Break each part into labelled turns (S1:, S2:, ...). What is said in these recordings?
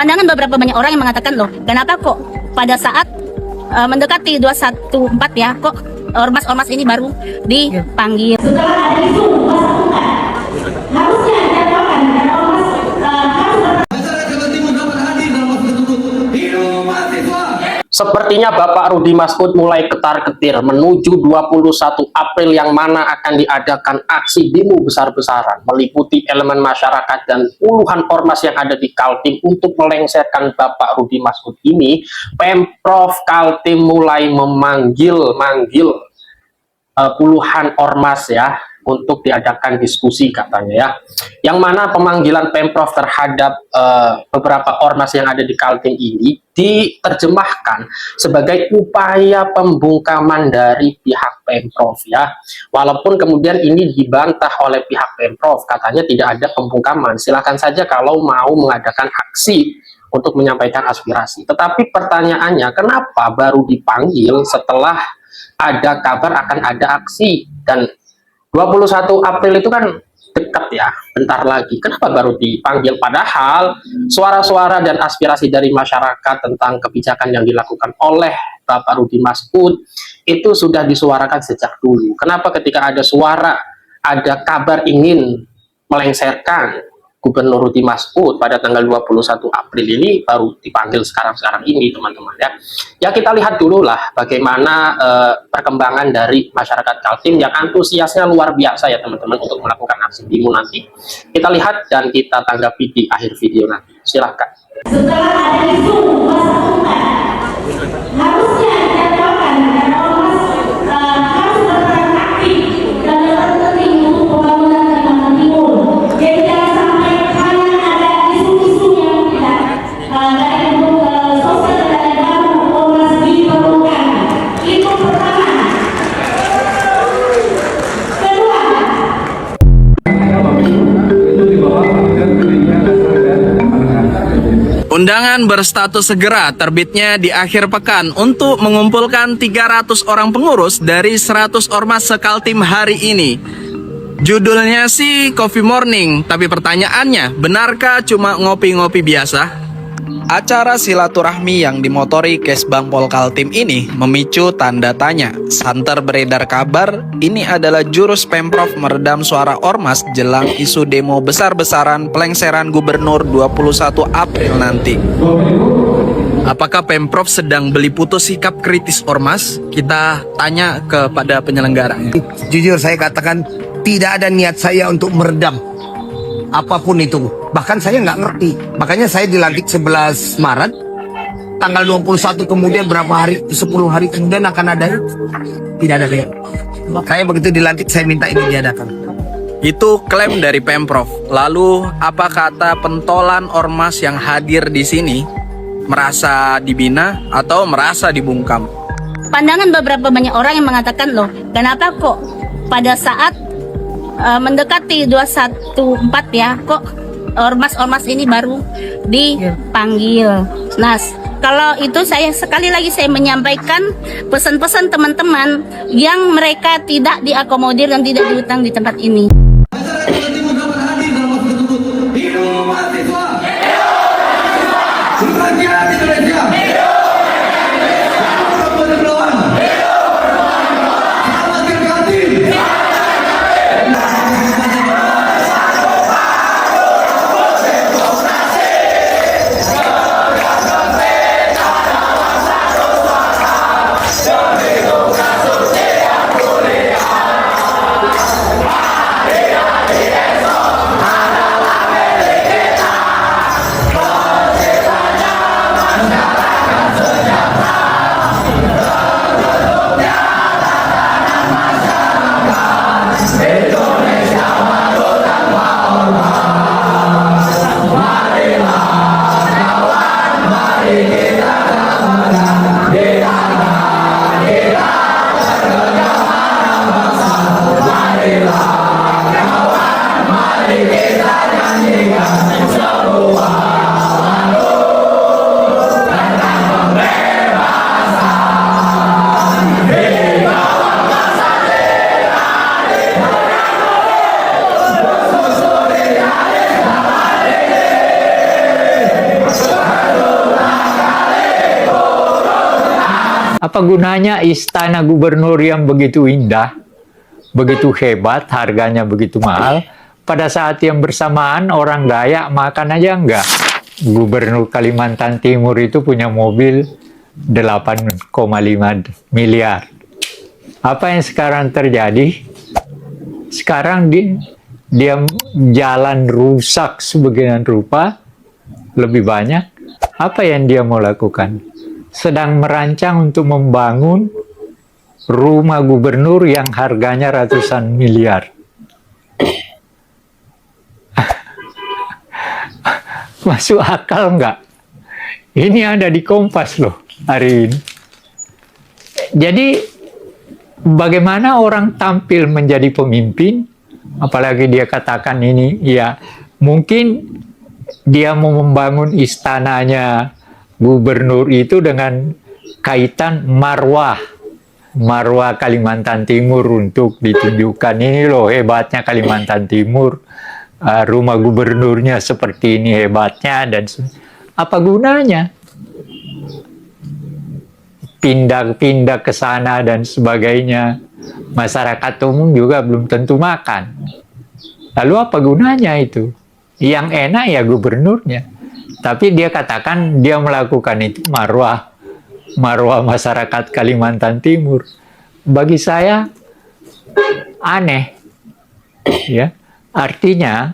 S1: Pandangan beberapa banyak orang yang mengatakan, loh, kenapa kok pada saat mendekati 214 ya, kok ormas-ormas ini baru dipanggil. Setelah ada isu 214, harusnya dijadwalkan dan ormas
S2: Sepertinya Bapak Rudi Masud mulai ketar-ketir menuju 21 April yang mana akan diadakan aksi demo besar-besaran meliputi elemen masyarakat dan puluhan ormas yang ada di Kaltim untuk melengsarkan Bapak Rudi Masud ini. Pemprov Kaltim mulai memanggil puluhan ormas ya untuk diadakan diskusi katanya ya, yang mana pemanggilan Pemprov terhadap beberapa ormas yang ada di Kaltim ini diterjemahkan sebagai upaya pembungkaman dari pihak Pemprov ya, walaupun kemudian ini dibantah oleh pihak Pemprov, katanya tidak ada pembungkaman, silakan saja kalau mau mengadakan aksi untuk menyampaikan aspirasi. Tetapi pertanyaannya, kenapa baru dipanggil setelah ada kabar akan ada aksi? Dan 21 April itu kan dekat ya, bentar lagi. Kenapa baru dipanggil? Padahal suara-suara dan aspirasi dari masyarakat tentang kebijakan yang dilakukan oleh Bapak Rudi Masud itu sudah disuarakan sejak dulu. Kenapa ketika ada suara, ada kabar ingin melengsarkan Gubernur Rudi Masud pada tanggal 21 April ini baru dipanggil sekarang-sekarang ini, teman-teman ya. Ya kita lihat dulu lah bagaimana perkembangan dari masyarakat Kaltim yang antusiasnya luar biasa ya teman-teman untuk melakukan aksi demo nanti. Kita lihat dan kita tanggapi di akhir video nanti. Silahkan.
S1: setelah ada isu 214, harusnya dijadwalkan dan ormas harus berperan aktif dalam penting untuk pembangunan Kalimantan Timur. Jadi jangan sampai hanya ada isu-isu yang tidak dari bentuk sosial dan baru ormas diperlukan. Itu pertama. Kedua,
S3: undangan berstatus segera terbitnya di akhir pekan untuk mengumpulkan 300 orang pengurus dari 100 ormas sekaltim hari ini. Judulnya sih Coffee Morning, tapi pertanyaannya, benarkah cuma ngopi-ngopi biasa? Acara silaturahmi yang dimotori Kesbang Pol Kaltim ini memicu tanda tanya. Santer beredar kabar, ini adalah jurus Pemprov meredam suara ormas jelang isu demo besar-besaran pelengseran Gubernur 21 April nanti. Apakah Pemprov sedang beli putus sikap kritis ormas? Kita tanya kepada penyelenggaranya.
S4: Jujur saya katakan tidak ada niat saya untuk meredam apapun itu. Bahkan saya nggak ngerti. Makanya saya dilantik 11 Maret. Tanggal 21 kemudian berapa hari, 10 hari kemudian akan ada. Tidak ada niat. Saya begitu dilantik saya minta ini diadakan.
S3: Itu klaim dari Pemprov. Lalu apa kata pentolan ormas yang hadir di sini? Merasa dibina atau merasa dibungkam?
S1: pandangan beberapa banyak orang yang mengatakan, loh, kenapa kok pada saat mendekati 214 ya, kok ormas-ormas ini baru dipanggil. Nah, kalau itu saya sekali lagi saya menyampaikan pesan-pesan teman-teman yang mereka tidak diakomodir dan tidak diundang di tempat ini.
S5: Apa gunanya istana gubernur yang begitu indah, begitu hebat, harganya begitu mahal, pada saat yang bersamaan orang Dayak makan aja enggak. Gubernur Kalimantan Timur itu punya mobil 8,5 miliar. Apa yang sekarang terjadi? Sekarang dia jalan rusak sebagian rupa, lebih banyak. Apa yang dia mau lakukan? Sedang merancang untuk membangun rumah gubernur yang harganya ratusan miliar. Masuk akal nggak? Ini ada di Kompas loh hari ini. Jadi bagaimana orang tampil menjadi pemimpin, apalagi dia katakan ini, ya mungkin dia mau membangun istananya gubernur itu dengan kaitan marwah Kalimantan Timur untuk ditunjukkan ini loh hebatnya Kalimantan Timur. Rumah gubernurnya seperti ini hebatnya, dan apa gunanya pindah ke sana dan sebagainya. Masyarakat umum juga belum tentu makan. Lalu apa gunanya itu? Yang enak ya gubernurnya, tapi dia katakan dia melakukan itu marwah masyarakat Kalimantan Timur. Bagi saya aneh, ya. Artinya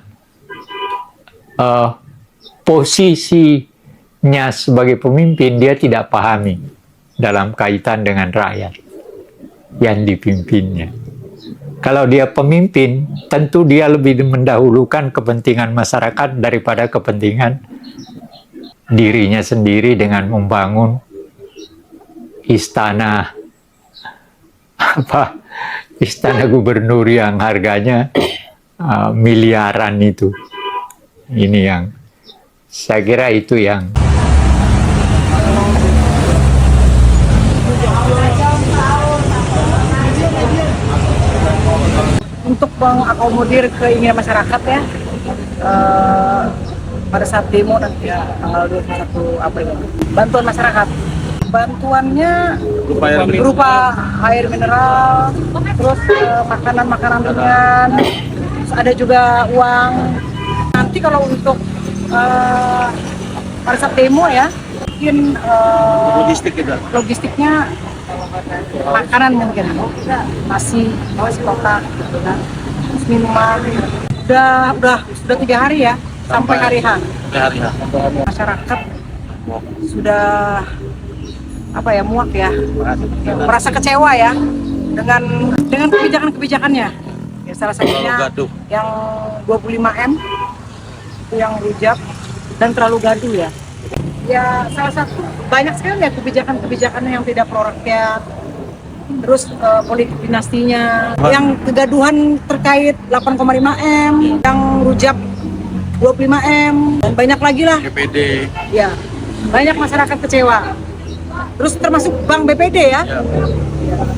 S5: posisinya sebagai pemimpin dia tidak pahami dalam kaitan dengan rakyat yang dipimpinnya. Kalau dia pemimpin, tentu dia lebih mendahulukan kepentingan masyarakat daripada kepentingan dirinya sendiri dengan membangun istana istana gubernur yang harganya miliaran itu. Ini yang saya kira itu yang
S6: untuk mengakomodir keinginan masyarakat ya, pada saat demo nanti ya, tanggal 21 April. Bantuan masyarakat, bantuannya berupa air mineral, terus makanan ringan, terus ada juga uang. Nanti kalau untuk pada saat demo ya, mungkin logistiknya makanan mungkin, nasi kotak, gitu kan, terus minuman. Sudah 3 hari ya, sampai hari H. Masyarakat sudah muak ya, merasa kecewa ya dengan kebijakannya. Ya, salah satunya yang 25M itu yang rujak dan terlalu gaduh ya. Ya salah satu banyak sekali ya kebijakan-kebijakannya yang tidak pro rakyat. Terus politik dinastinya, yang kegaduhan terkait 8,5M, yang rujak 25M, dan banyak lagi lah. BPD. Ya, banyak masyarakat kecewa. Terus termasuk Bank BPD ya.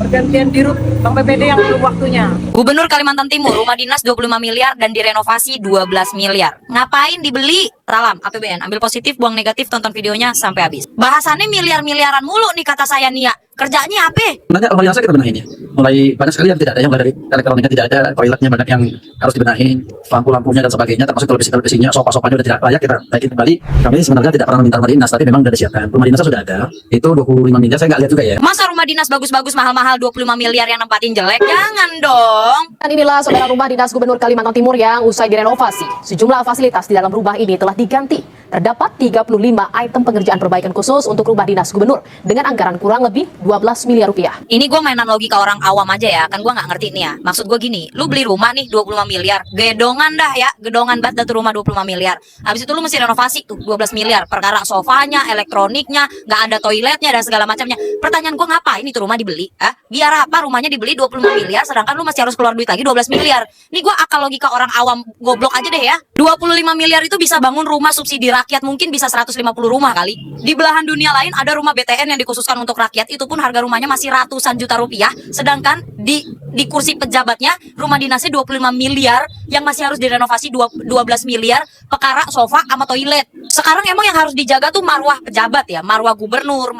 S6: Pergantian dirut Bank BPD yang belum waktunya.
S7: Gubernur Kalimantan Timur, rumah dinas 25 miliar dan direnovasi 12 miliar. Ngapain dibeli? Ralam, APBN, ambil positif, buang negatif, tonton videonya sampai habis. Bahasannya miliar-miliaran mulu nih kata saya Nia. Kerjanya apa?
S8: Sebenarnya rumah dinasnya kita benahin ya. Mulai banyak sekali yang tidak ada, yang mulai dari elektroniknya tidak ada, toiletnya banyak yang harus dibenahin, lampu-lampunya dan sebagainya, termasuk televisinya, sofa-sofanya sudah tidak layak, kita naikin kembali. Kami sebenarnya tidak pernah meminta rumah dinas, tapi memang sudah disiapkan. Rumah dinasnya sudah ada, itu 25 miliar, saya nggak lihat juga ya.
S7: Masa rumah dinas bagus-bagus mahal-mahal 25 miliar yang nempatin jelek? Jangan dong.
S9: Dan inilah saudara rumah dinas Gubernur Kalimantan Timur yang usai direnovasi. Sejumlah fasilitas di dalam rumah ini telah diganti. Terdapat 35 item pengerjaan perbaikan khusus untuk rumah dinas gubernur dengan anggaran kurang lebih 12 miliar rupiah.
S7: Ini gue mainan logika orang awam aja ya, kan gue nggak ngerti nih ya. Maksud gue gini, lu beli rumah nih 25 miliar, gedongan dah ya, gedongan banget dah tuh rumah 25 miliar. Habis itu lu mesti renovasi tuh 12 miliar, perkara sofanya, elektroniknya, nggak ada toiletnya dan segala macamnya. Pertanyaan gue, ngapain itu rumah dibeli? Biar apa rumahnya dibeli 25 miliar, sedangkan lu masih harus keluar duit lagi 12 miliar. Nih gue akal logika orang awam goblok aja deh ya. 25 miliar itu bisa bangun rumah subsidi rakyat, mungkin bisa 150 rumah kali. Di belahan dunia lain ada rumah BTN yang dikhususkan untuk rakyat, itu pun harga rumahnya masih ratusan juta rupiah, sedangkan di kursi pejabatnya rumah dinasnya 25 miliar yang masih harus direnovasi 12 miliar, perkara sofa sama toilet. Sekarang emang yang harus dijaga tuh marwah pejabat ya, marwah gubernur,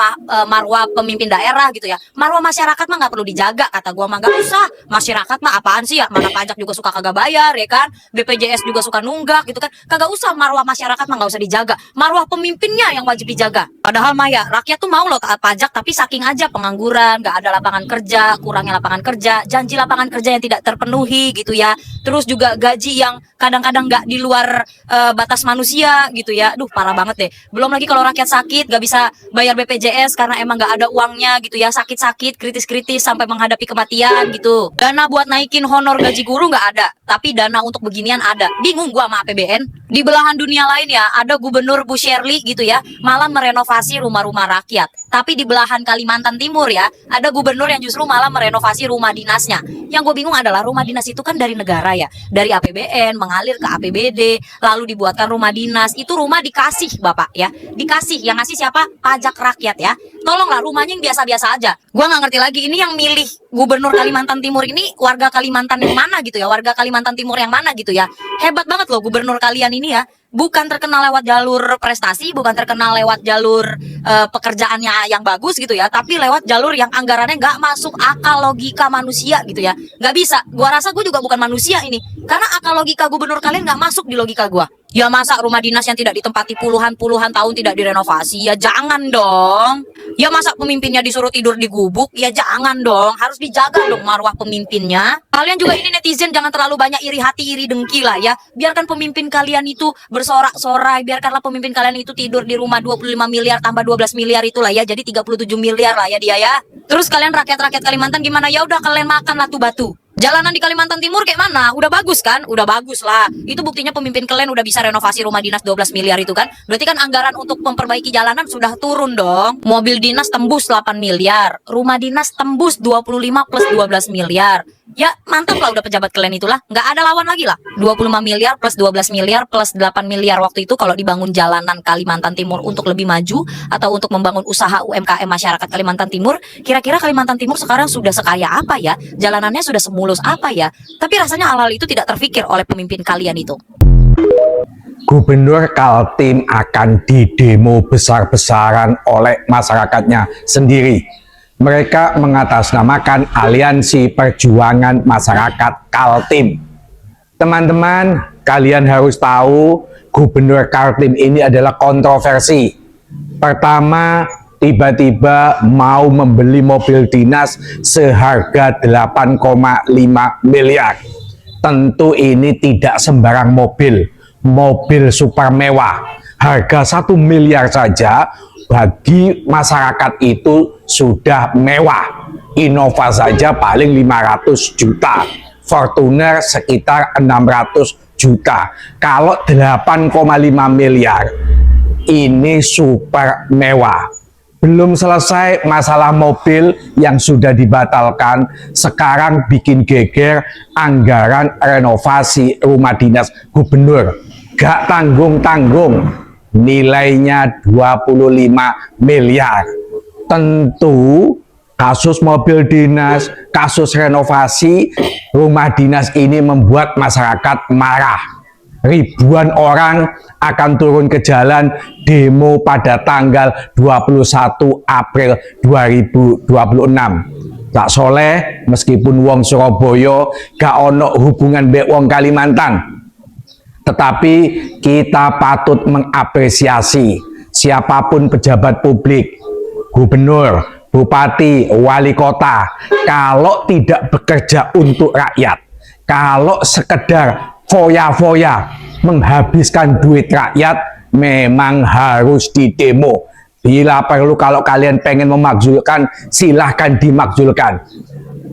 S7: marwah pemimpin daerah gitu ya. Marwah masyarakat mah nggak perlu dijaga, kata gua mah nggak usah. Masyarakat mah apaan sih ya, mana pajak juga suka kagak bayar ya kan, BPJS juga suka nunggak gitu kan, kagak usah. Marwah masyarakat mah nggak usah dijaga, marwah pemimpinnya yang wajib dijaga. Padahal mah ya rakyat tuh mau loh taat pajak, tapi saking aja pengangguran, nggak ada lapangan kerja, kurangnya lapangan kerja, janji lapangan kerja yang tidak terpenuhi gitu ya. Terus juga gaji yang kadang-kadang nggak di luar batas manusia gitu ya. Duh parah banget deh. Belum lagi kalau rakyat sakit nggak bisa bayar BPJS karena emang nggak ada uangnya gitu ya. Sakit-sakit, kritis-kritis sampai menghadapi kematian gitu. Dana buat naikin honor gaji guru nggak ada, tapi dana untuk beginian ada. Bingung gua sama APBN. Di belahan dunia lain ya, ada gubernur Bu Shirley gitu ya, malah merenovasi rumah-rumah rakyat. Tapi di belahan Kalimantan Timur ya, ada gubernur yang justru malah merenovasi rumah dinasnya. Yang gue bingung adalah rumah dinas itu kan dari negara ya, dari APBN mengalir ke APBD, lalu dibuatkan rumah dinas. Itu rumah dikasih Bapak ya, dikasih. Yang ngasih siapa? Pajak rakyat ya. Tolonglah rumahnya yang biasa-biasa aja. Gue nggak ngerti lagi ini yang milih gubernur Kalimantan Timur ini warga Kalimantan yang mana gitu ya, warga Kalimantan Timur yang mana gitu ya. Hebat banget loh gubernur kalian ini ya. Bukan terkenal lewat jalur prestasi, bukan terkenal lewat jalur pekerjaannya yang bagus gitu ya, tapi lewat jalur yang anggarannya nggak masuk akal logika manusia gitu ya. Nggak bisa. Gua rasa gue juga bukan manusia ini, karena akal logika gubernur kalian nggak masuk di logika gua. Ya masa rumah dinas yang tidak ditempati puluhan tahun tidak direnovasi? Ya jangan dong. Ya masa pemimpinnya disuruh tidur di gubuk? Ya jangan dong. Harus dijaga dong marwah pemimpinnya. Kalian juga ini netizen jangan terlalu banyak iri hati, iri dengki lah ya. Biarkan pemimpin kalian itu bersorak-sorai. Biarkanlah pemimpin kalian itu tidur di rumah 25 miliar tambah 12 miliar itulah ya. Jadi 37 miliar lah ya dia ya. Terus kalian rakyat-rakyat Kalimantan gimana? Ya udah kalian makan batu-batu. Jalanan di Kalimantan Timur kayak mana? Udah bagus kan? Udah bagus lah. Itu buktinya pemimpin kalian udah bisa renovasi rumah dinas 12 miliar itu kan. Berarti kan anggaran untuk memperbaiki jalanan sudah turun dong. Mobil dinas tembus 8 miliar. Rumah dinas tembus 25 plus 12 miliar. Ya mantap lah udah pejabat kalian itulah. Nggak ada lawan lagi lah. 25 miliar plus 12 miliar plus 8 miliar waktu itu kalau dibangun jalanan Kalimantan Timur untuk lebih maju atau untuk membangun usaha UMKM masyarakat Kalimantan Timur. Kira-kira Kalimantan Timur sekarang sudah sekaya apa ya? Jalanannya sudah semulus apa ya? Tapi rasanya hal-hal itu tidak terfikir oleh pemimpin kalian itu.
S10: Gubernur Kaltim akan didemo besar-besaran oleh masyarakatnya sendiri. Mereka mengatasnamakan Aliansi Perjuangan Masyarakat Kaltim. Teman-teman, kalian harus tahu Gubernur Kaltim ini adalah kontroversi. Pertama, tiba-tiba mau membeli mobil dinas seharga 8,5 miliar. Tentu ini tidak sembarang mobil super mewah. Harga 1 miliar saja bagi masyarakat itu sudah mewah. Innova saja paling 500 juta, Fortuner sekitar 600 juta. Kalau 8,5 miliar ini super mewah. Belum selesai masalah mobil yang sudah dibatalkan, sekarang bikin geger anggaran renovasi rumah dinas gubernur. Gak tanggung-tanggung, nilainya 25 miliar. Tentu kasus mobil dinas, kasus renovasi rumah dinas ini membuat masyarakat marah. Ribuan orang akan turun ke jalan demo pada tanggal 21 April 2026. Cak Soleh, meskipun wong Surabaya gak ono hubungan mbek wong Kalimantan, tetapi kita patut mengapresiasi siapapun pejabat publik, gubernur, bupati, wali kota, kalau tidak bekerja untuk rakyat, kalau sekedar foya-foya menghabiskan duit rakyat, memang harus didemo. Bila perlu kalau kalian pengen memakzulkan, silahkan dimakzulkan.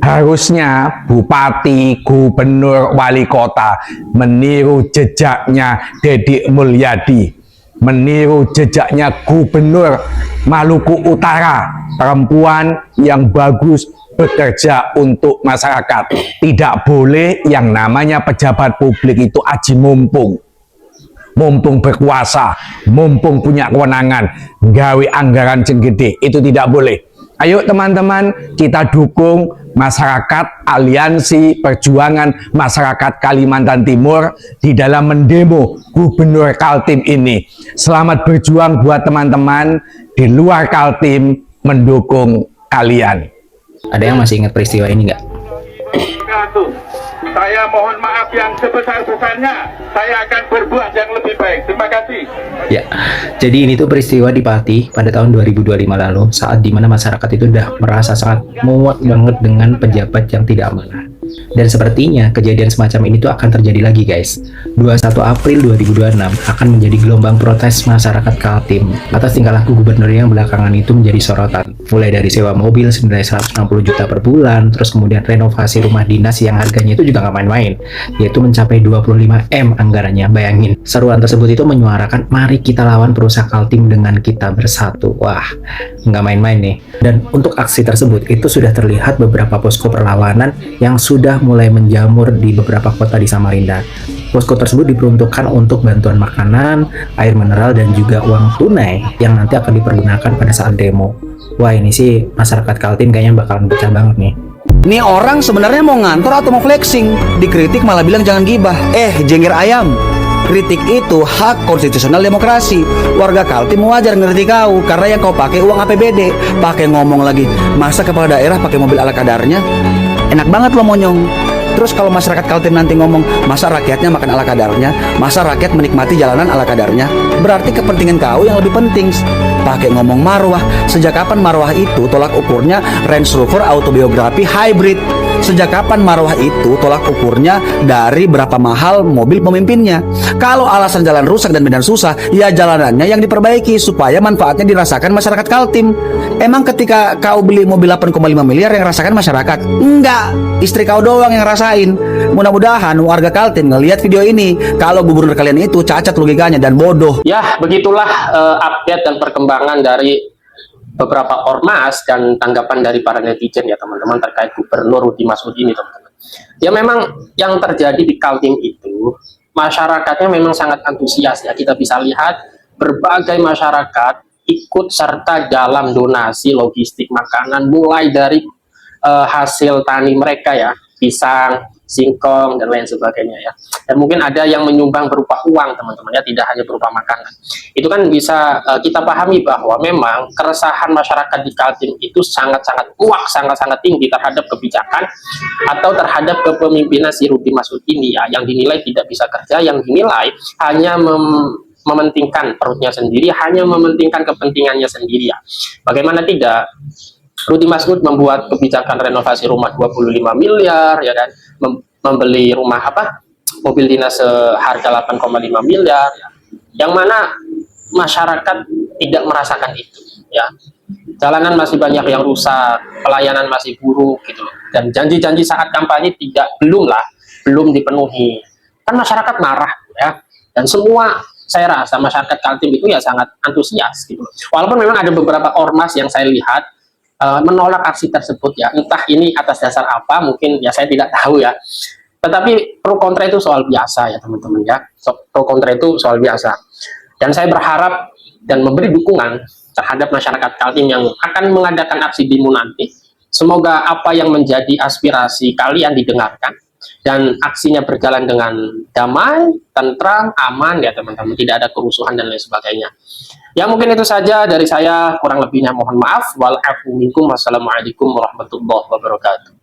S10: Harusnya bupati, gubernur, wali kota meniru jejaknya Deddy Mulyadi, meniru jejaknya gubernur Maluku Utara, perempuan yang bagus, bekerja untuk masyarakat. Tidak boleh yang namanya pejabat publik itu aji mumpung berkuasa, mumpung punya kewenangan, gawe anggaran sing gede, itu tidak boleh. Ayo teman-teman, kita dukung masyarakat Aliansi Perjuangan Masyarakat Kalimantan Timur di dalam mendemo Gubernur Kaltim ini. Selamat berjuang buat teman-teman di luar Kaltim mendukung kalian.
S11: Ada yang masih ingat peristiwa ini nggak?
S12: Saya mohon maaf yang sebesar-besarnya. Saya akan berbuat yang lebih baik. Terima kasih.
S11: Ya, jadi ini tuh peristiwa di Pati pada tahun 2025 lalu, saat dimana masyarakat itu udah merasa sangat muak banget dengan pejabat yang tidak amanah. Dan sepertinya kejadian semacam ini tuh akan terjadi lagi guys. 21 April 2026 akan menjadi gelombang protes masyarakat Kaltim atas tingkah laku gubernur yang belakangan itu menjadi sorotan. Mulai dari sewa mobil senilai 160 juta per bulan, terus kemudian renovasi rumah dinas yang harganya itu juga nggak main-main, yaitu mencapai 25 M anggarannya. Bayangin, seruan tersebut itu menyuarakan mari kita lawan perusak Kaltim dengan kita bersatu. Wah, nggak main-main nih. Dan untuk aksi tersebut itu sudah terlihat beberapa posko perlawanan yang sudah mulai menjamur di beberapa kota di Samarinda. Posko tersebut diperuntukkan untuk bantuan makanan, air mineral, dan juga uang tunai yang nanti akan dipergunakan pada saat demo. Wah, ini sih masyarakat Kaltim kayaknya bakalan pecah banget nih.
S13: Ini orang sebenarnya mau ngantor atau mau flexing? Dikritik malah bilang jangan gibah. Jengger ayam. Kritik itu hak konstitusional demokrasi. Warga Kaltim wajar ngerti kau karena yang kau pakai uang APBD. Pakai ngomong lagi, masa kepala daerah pakai mobil ala kadarnya? Enak banget lo monyong. Terus kalau masyarakat Kaltim nanti ngomong, masa rakyatnya makan ala kadarnya, masa rakyat menikmati jalanan ala kadarnya, berarti kepentingan kau yang lebih penting. Pakai ngomong marwah, sejak kapan marwah itu tolak ukurnya Range Rover autobiografi hybrid? Sejak kapan marwah itu tolak ukurnya dari berapa mahal mobil pemimpinnya? Kalau alasan jalan rusak dan medan susah, ya jalanannya yang diperbaiki supaya manfaatnya dirasakan masyarakat Kaltim. Emang ketika kau beli mobil 8,5 miliar yang rasakan masyarakat? Enggak, istri kau doang yang rasain. Mudah-mudahan warga Kaltim ngelihat video ini kalau gubernur kalian itu cacat logikanya dan bodoh.
S2: Ya, begitulah update dan perkembangan dari beberapa ormas dan tanggapan dari para netizen ya teman-teman terkait Gubernur Rudi Masud ini teman-teman. Ya memang yang terjadi di Kaltim itu masyarakatnya memang sangat antusias ya. Kita bisa lihat berbagai masyarakat ikut serta dalam donasi logistik makanan mulai dari hasil tani mereka ya, pisang, singkong dan lain sebagainya ya. Dan mungkin ada yang menyumbang berupa uang teman-teman ya, tidak hanya berupa makanan. Itu kan bisa kita pahami bahwa memang keresahan masyarakat di Kaltim itu sangat-sangat kuat, sangat-sangat tinggi terhadap kebijakan atau terhadap kepemimpinan si Rudi Masud ini ya, yang dinilai tidak bisa kerja, yang dinilai hanya mementingkan perutnya sendiri, hanya mementingkan kepentingannya sendiri ya. Bagaimana tidak, Rudi Masud membuat kebijakan renovasi rumah 25 miliar ya kan, membeli rumah mobil dinas seharga 8,5 miliar ya. Yang mana masyarakat tidak merasakan itu ya. Jalanan masih banyak yang rusak, pelayanan masih buruk gitu loh. Dan janji-janji saat kampanye belum dipenuhi. Kan masyarakat marah ya. Dan semua saya rasa masyarakat Kaltim itu ya sangat antusias gitu. Walaupun memang ada beberapa ormas yang saya lihat menolak aksi tersebut ya, entah ini atas dasar apa, mungkin ya saya tidak tahu ya. Tetapi pro kontra itu soal biasa ya teman-teman ya. Pro kontra itu soal biasa. Dan saya berharap dan memberi dukungan terhadap masyarakat Kaltim yang akan mengadakan aksi demo nanti. Semoga apa yang menjadi aspirasi kalian didengarkan dan aksinya berjalan dengan damai, tentram, aman ya teman-teman, tidak ada kerusuhan dan lain sebagainya. Ya mungkin itu saja dari saya, kurang lebihnya mohon maaf. Wal afu minkum, wassalamualaikum warahmatullahi wabarakatuh.